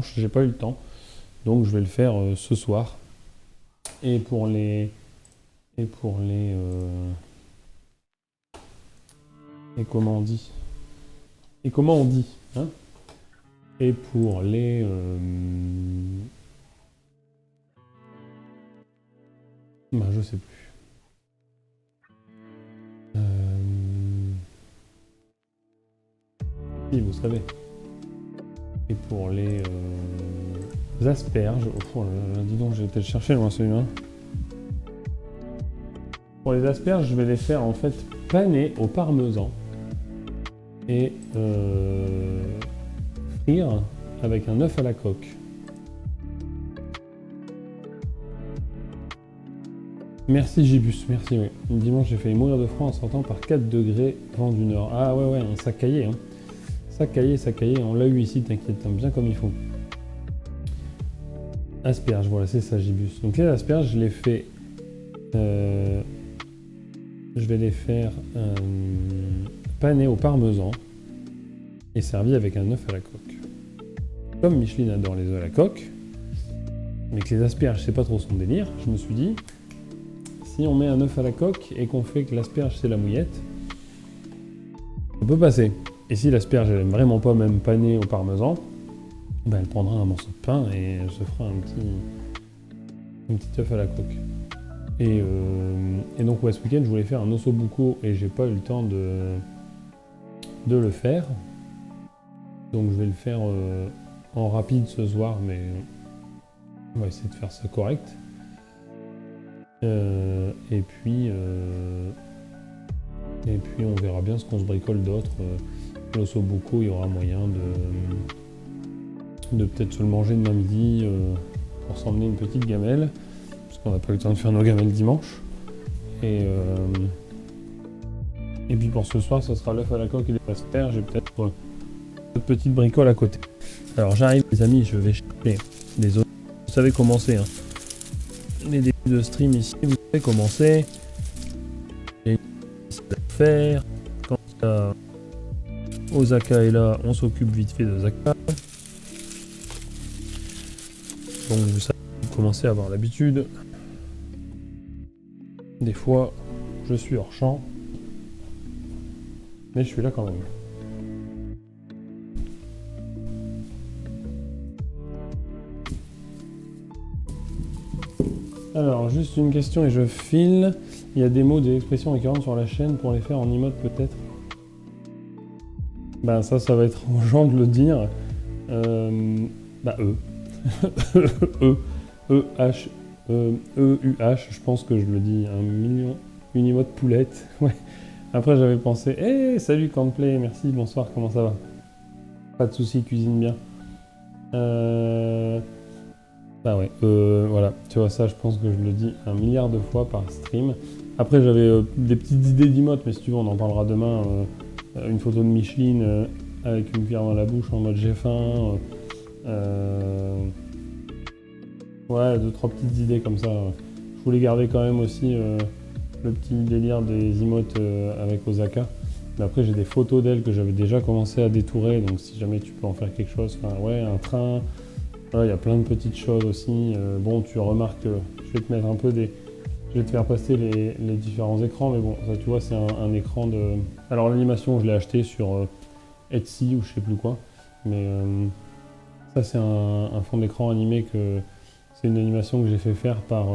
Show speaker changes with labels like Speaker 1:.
Speaker 1: j'ai pas eu le temps. Donc je vais le faire ce soir. Et pour les... Et pour les... Et comment on dit? Et comment on dit, hein? Et pour les... Bah, je sais plus. Si, vous savez. Et pour les asperges... Oh là là, dis donc, j'ai été le chercher loin celui-là. Pour les asperges, je vais les faire en fait paner au parmesan. Et frire avec un œuf à la coque. Merci Gibus, merci, oui. Dimanche, j'ai failli mourir de froid en sortant par 4 degrés vent du nord. Ah ouais, ça caillait, hein. Ça caillait, on l'a eu ici, t'inquiète, hein, bien comme il faut. Asperges, voilà, c'est ça Gibus. Donc les asperges, je les fais... je vais les faire paner au parmesan et servi avec un œuf à la coque. Comme Micheline adore les œufs à la coque, mais que les asperges, c'est pas trop son délire, je me suis dit... Si on met un œuf à la coque et qu'on fait que l'asperge c'est la mouillette, ça peut passer. Et si l'asperge elle aime vraiment pas même paner au parmesan, ben elle prendra un morceau de pain et elle se fera un petit œuf à la coque. Et donc ouais, ce week-end je voulais faire un osso buco et j'ai pas eu le temps de le faire. Donc je vais le faire en rapide ce soir, mais on va essayer de faire ça correct. Et puis on verra bien ce qu'on se bricole d'autre. L'osso buco, il y aura moyen de peut-être se le manger demain midi pour s'emmener une petite gamelle, parce qu'on n'a pas eu le temps de faire nos gamelles dimanche. Et puis pour ce soir, ça sera l'œuf à la coque et les asperges et peut-être une petite bricole à côté. Alors j'arrive les amis, je vais chercher les autres. Vous savez comment c'est, hein. Les débuts de stream ici, vous savez comment c'est. Il y a une liste à faire. Quand Osaka est là, on s'occupe vite fait d'Osaka. Donc vous savez, vous commencez à avoir l'habitude. Des fois, je suis hors champ. Mais je suis là quand même. Alors, juste une question et je file. Il y a des mots, des expressions récurrentes sur la chaîne pour les faire en emote peut-être. Ben ça va être aux gens de le dire. Bah eux. E-H. E-U-H, je pense que je le dis 1 million. Une emote poulette. Ouais. Après j'avais pensé, hey, salut Cantplay, merci, bonsoir, comment ça va? Pas de soucis, cuisine bien. Bah ouais, voilà, tu vois ça, je pense que je le dis 1 milliard de fois par stream. Après j'avais des petites idées d'emotes, mais si tu veux on en parlera demain. Une photo de Micheline avec une cuillère dans la bouche en mode j'ai faim. Ouais, 2-3 petites idées comme ça. Je voulais garder quand même aussi le petit délire des emotes avec Osaka. Mais après j'ai des photos d'elle que j'avais déjà commencé à détourer, donc si jamais tu peux en faire quelque chose, enfin ouais, un train. Voilà, il y a plein de petites choses aussi. Bon, tu remarques que je vais te mettre un peu des... Je vais te faire passer les différents écrans, mais bon, ça tu vois, c'est un écran de... Alors l'animation, je l'ai acheté sur Etsy ou je sais plus quoi, mais ça c'est un fond d'écran animé que... C'est une animation que j'ai fait faire par